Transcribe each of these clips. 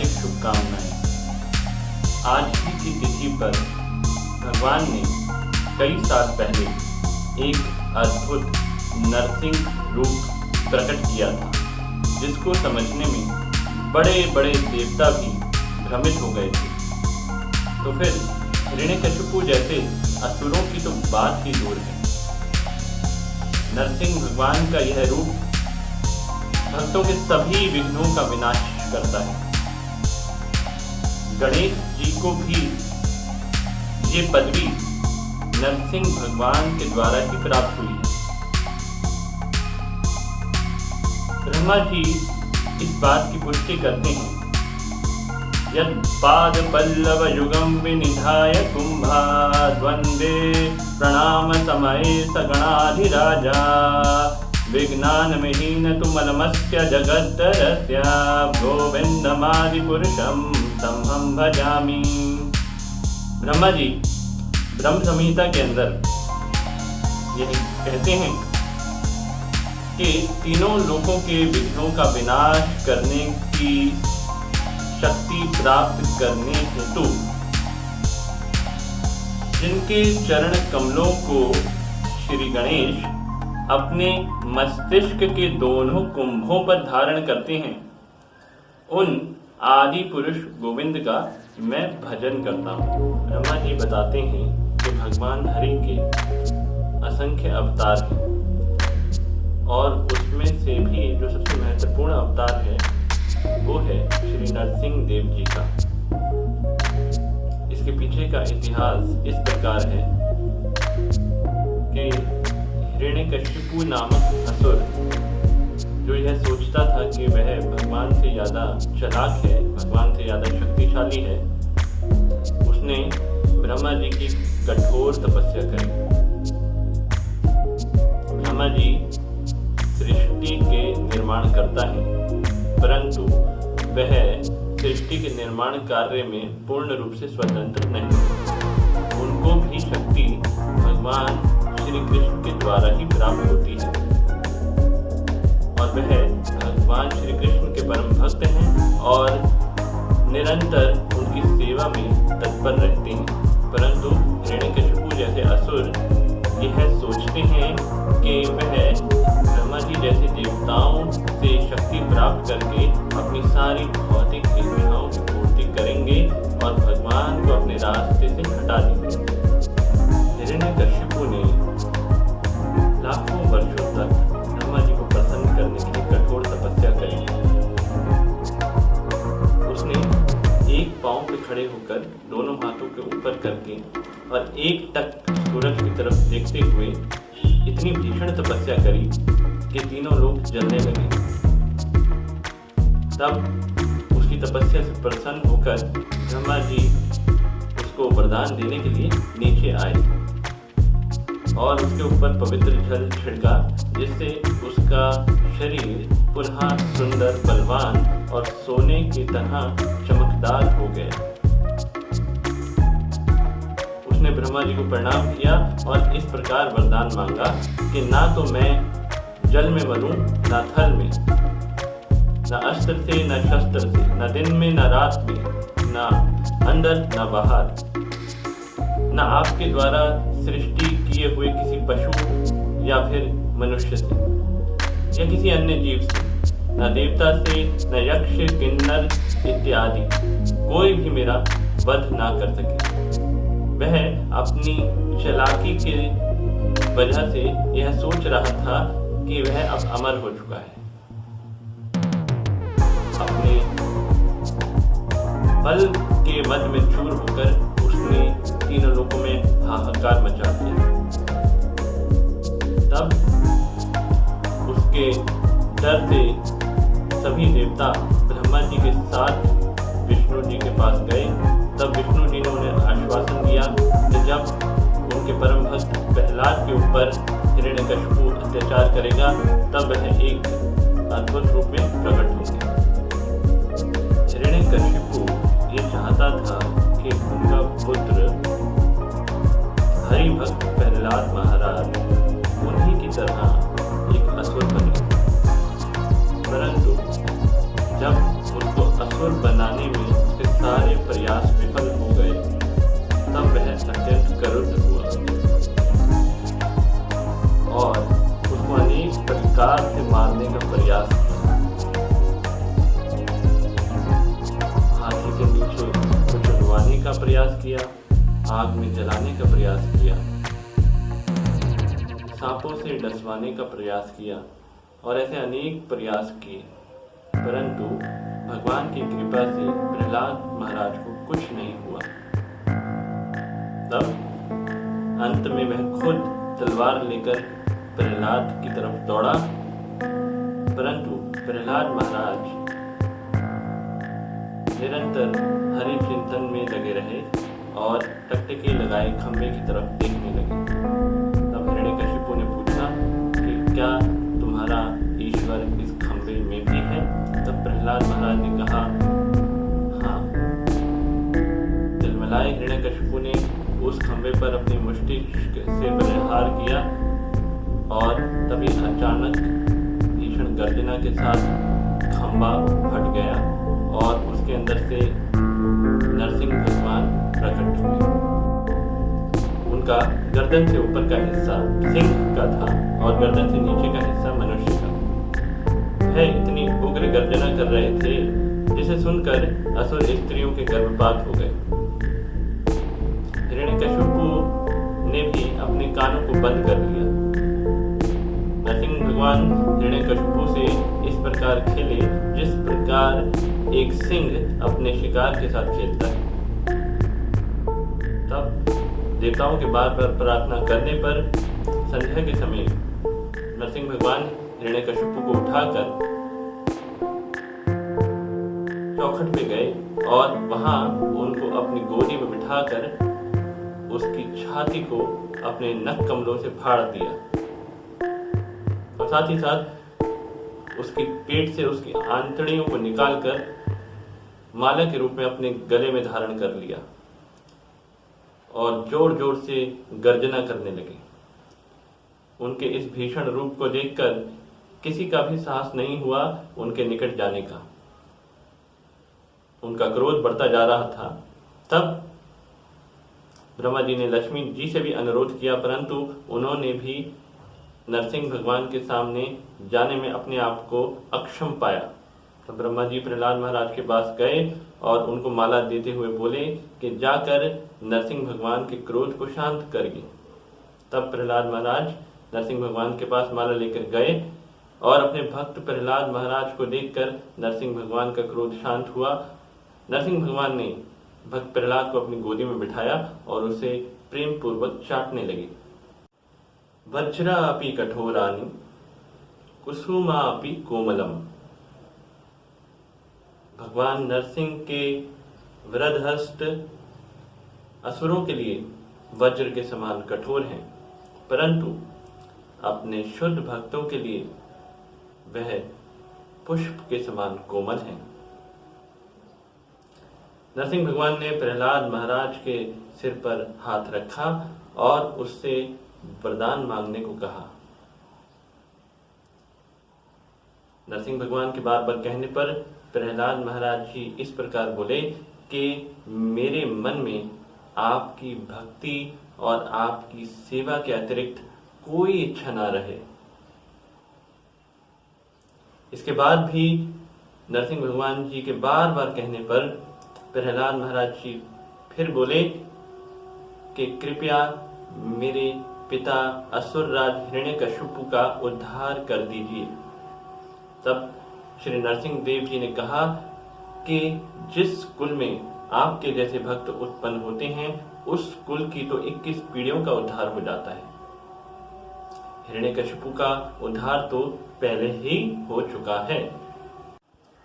हार्दिक शुभकामनाएं। आज ही की तिथि पर भगवान ने कई साल पहले एक अद्भुत नरसिंह रूप प्रकट किया था, जिसको समझने में बड़े बड़े देवता भी भ्रमित हो गए थे। तो फिर हिरण्यकशिपु जैसे असुरों की तो बात ही दूर है। नरसिंह भगवान का यह रूप भक्तों के सभी विघ्नों का विनाश करता है। गणेश जी को भी ये पदवी नरसिंह भगवान के द्वारा ही प्राप्त हुई है। ब्रह्मा जी इस बात की पुष्टि करते हैं, यत् पाद पल्लव युगम विनिधाय कुंभाद् वंदे प्रणाम समये सगणाधिराजा विघ्नानमहीन तुमलमस्य जगद्धरस्य गोविंदमादिपुरुषं तमहं भजामि। ब्रह्मा जी ब्रह्म संहिता के अंदर यही कहते हैं कि तीनों लोकों के विघ्नों का विनाश करने की शक्ति प्राप्त करने हेतु जिनके चरण कमलों को श्री गणेश अपने मस्तिष्क के दोनों कुंभों पर धारण करते हैं, उन आदि पुरुष गोविंद का मैं भजन करता हूँ। ब्रह्मा जी बताते हैं कि भगवान हरि के असंख्य अवतार हैं और उसमें से भी जो सबसे महत्वपूर्ण अवतार है वो है श्री नरसिंह देव जी का। इसके पीछे का इतिहास इस प्रकार है कि हिरण्यकशिपु नामक असुर जो यह सोचता था कि वह भगवान से ज़्यादा चालाक है, भगवान से ज़्यादा शक्तिशाली है, उसने ब्रह्मा जी की कठोर तपस्या करी। ब्रह्मा जी सृष्टि के निर्माण करता है, परंतु वह सृष्टि के निर्माण कार्य में पूर्ण रूप से स्वतंत्र नहीं। उनको भी शक्ति भगवान श्री कृष्ण के द्वारा ही प्राप्त होती है और वह भगवान श्री कृष्ण के परम भक्त हैं और निरंतर उनकी सेवा में तत्पर रहते हैं। परंतु हिरण्यकशिपु जैसे असुर यह सोचते हैं कि वह ब्रह्मा जी जैसे देवताओं से शक्ति प्राप्त करके अपनी सारी भौतिक इच्छाओं की पूर्ति करेंगे और भगवान को अपने रास्ते से हटा देंगे। हिरण्यकशिपु ने लाखों वर्षों तक ब्रह्मा जी को प्रसन्न करने के लिए कठोर तपस्या करी। उसने एक पांव पे खड़े होकर दोनों हाथों के ऊपर करके और एक टक सूरज की तरफ देखते हुए इतनी भीषण तपस्या करी कि तीनों लोग जलने लगे। तब उसकी तपस्या से प्रसन्न होकर ब्रह्मा जी उसको वरदान देने के लिए नीचे आए और उसके ऊपर पवित्र जल छिड़का, जिससे उसका शरीर पुनः सुंदर, बलवान और सोने की तरह चमकदार हो गया। उसने ब्रह्मा जी को प्रणाम किया और इस प्रकार वरदान मांगा कि ना तो मैं जल में मरूं, ना थल में, ना अस्त्र से, ना शस्त्र से, ना दिन में, ना रात में, ना अंदर, ना बाहर, ना आपके द्वारा सृष्टि किए हुए किसी पशु या फिर मनुष्य से या किसी अन्य जीव से, ना देवता से, ना यक्ष, किन्नर इत्यादि कोई भी मेरा वध ना कर सके। वह अपनी चालाकी की वजह से यह सोच रहा था कि वह अब अमर हो चुका है। अपने बल के मद में चूर होकर उसने तीनों लोकों में हाहाकार मचा दिया। तब उसके डर से सभी देवता ब्रह्मा जी के साथ विष्णु जी के पास गए। तब विष्णु जी ने उन्हें आश्वासन दिया कि जब उनके परम भक्त प्रहलाद के ऊपर हिरण्यकशिपु अत्याचार करेगा तब वह एक अद्भुत रूप में प्रकट होंगे। हिरण्यकशिपु ये चाहता था कि उनका पुत्र हरिभक्त प्रहलाद महाराज उन्हीं की तरह एक असुर बने, परंतु जब उसको असुर बने बनाने में उसके सारे प्रयास विफल हो गए, तब वह अत्यंत क्रुद्ध हुआ और उसको अनेक प्रकार से मारने का प्रयास किया। हाथी के नीचे को चुनवाने का प्रयास किया, आग में जलाने का प्रयास किया, सांपों से डसवाने का प्रयास किया और ऐसे अनेक प्रयास किए, परंतु भगवान की कृपा से प्रहलाद महाराज को कुछ नहीं हुआ। तब अंत में वह खुद तलवार लेकर प्रहलाद की तरफ दौड़ा, परंतु प्रहलाद महाराज निरंतर हरि चिंतन में लगे रहे और टकटकी लगाए खंभे की तरफ देखने लगे। तब हिरण्यकशिपु ने पूछा कि क्या तुम्हारा ईश्वर इस खंभे में भी है? तब प्रहलाद महाराज ने कहा, हाँ। तिलमिलाए हिरण्यकशिपु ने उस खंभे पर अपनी मुष्टि से प्रहार किया और तभी अचानक भीषण गर्जना के साथ खंभा फट गया और उसके अंदर से नरसिंह भगवान प्रकट हुए। उनका गर्दन से ऊपर का हिस्सा सिंह का था और गर्दन से नीचे का हिस्सा मनुष्य का। वह इतनी उग्र गर्जना कर रहे थे जिसे सुनकर असुर स्त्रियों के गर्भपात हो गए। हिरण्यकशिपु ने भी अपने कानों को बंद कर लिया। नरसिंह भगवान हिरण्यकशिपु से इस प्रकार खेले जिस प्रकार एक सिंह अपने शिकार के साथ खेलता है। तब देवताओं के बार बार प्रार्थना करने पर संध्या के समय नरसिंह भगवान हिरण्यकशिपु को उठाकर चौखट पे गए और वहां उनको अपनी गोदी में बिठाकर उसकी छाती को अपने नख कमलों से फाड़ दिया और साथ ही साथ उसके पेट से उसकी आंतड़ियों को निकालकर माला के रूप में अपने गले में धारण कर लिया और जोर जोर से गर्जना करने लगे। उनके इस भीषण रूप को देखकर किसी का भी साहस नहीं हुआ उनके निकट जाने का। उनका क्रोध बढ़ता जा रहा था। तब ब्रह्मा जी ने लक्ष्मी जी से भी अनुरोध किया, परंतु उन्होंने भी नरसिंह भगवान के सामने जाने में अपने आप को अक्षम पाया। तो ब्रह्मा जी प्रहलाद महाराज के पास गए और उनको माला देते हुए बोले कि जाकर नरसिंह भगवान के क्रोध को शांत करिए। तब प्रहलाद महाराज नरसिंह भगवान के पास माला लेकर गए और अपने भक्त प्रहलाद महाराज को देखकर नरसिंह भगवान का क्रोध शांत हुआ। नरसिंह भगवान ने भक्त प्रहलाद को अपनी गोदी में बिठाया और उसे प्रेम पूर्वक चाटने लगे। वज्रा अपि कठोरानि कुसुमा अपि कोमलम। भगवान नरसिंह के वृद्धहस्त असुरों के लिए वज्र के समान कठोर हैं, परंतु अपने शुद्ध भक्तों के लिए वह पुष्प के समान कोमल हैं। नरसिंह भगवान ने प्रहलाद महाराज के सिर पर हाथ रखा और उससे वरदान मांगने को कहा। नरसिंह भगवान के बार बार कहने पर प्रहलाद महाराज जी इस प्रकार बोले कि मेरे मन में आपकी भक्ति और आपकी सेवा के अतिरिक्त कोई इच्छा ना रहे। इसके बाद भी नरसिंह भगवान जी के बार बार कहने पर प्रहलाद महाराज जी फिर बोले कि कृपया मेरे पिता असुरराज हिरण्यकशिपु का उद्धार कर दीजिए। तब श्री नरसिंह देव जी ने कहा कि जिस कुल में आपके जैसे भक्त उत्पन्न होते हैं उस कुल की तो 21 पीढ़ियों का उद्धार हो जाता है। हिरण्यकशिपु का उद्धार तो पहले ही हो चुका है।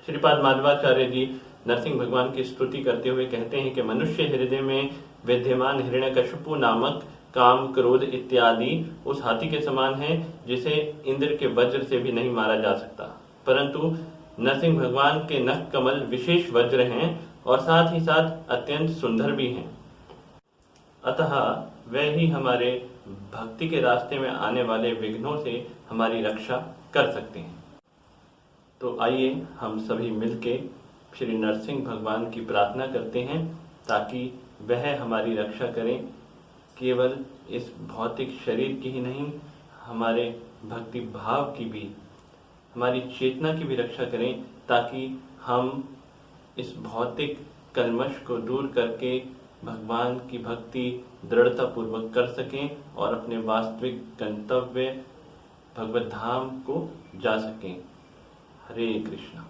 श्रीपाद माधवाचार्य जी नरसिंह भगवान की स्तुति करते हुए कहते हैं कि मनुष्य हृदय में विद्यमान हिरण्यकशिपु नामक काम, क्रोध इत्यादि उस हाथी के समान है जिसे इंद्र के वज्र से भी नहीं मारा जा सकता, परंतु नरसिंह भगवान के नख कमल विशेष वज्र हैं और साथ ही साथ अत्यंत सुंदर भी हैं। अतः वह ही हमारे भक्ति के रास्ते में आने वाले विघ्नों से हमारी रक्षा कर सकते हैं। तो आइए हम सभी मिलके श्री नरसिंह भगवान की प्रार्थना करते हैं ताकि वह हमारी रक्षा करें, केवल इस भौतिक शरीर की ही नहीं, हमारे भक्ति भाव की भी, हमारी चेतना की भी रक्षा करें, ताकि हम इस भौतिक कलमश को दूर करके भगवान की भक्ति दृढ़ता पूर्वक कर सकें और अपने वास्तविक गंतव्य भगवत धाम को जा सकें। हरे कृष्णा।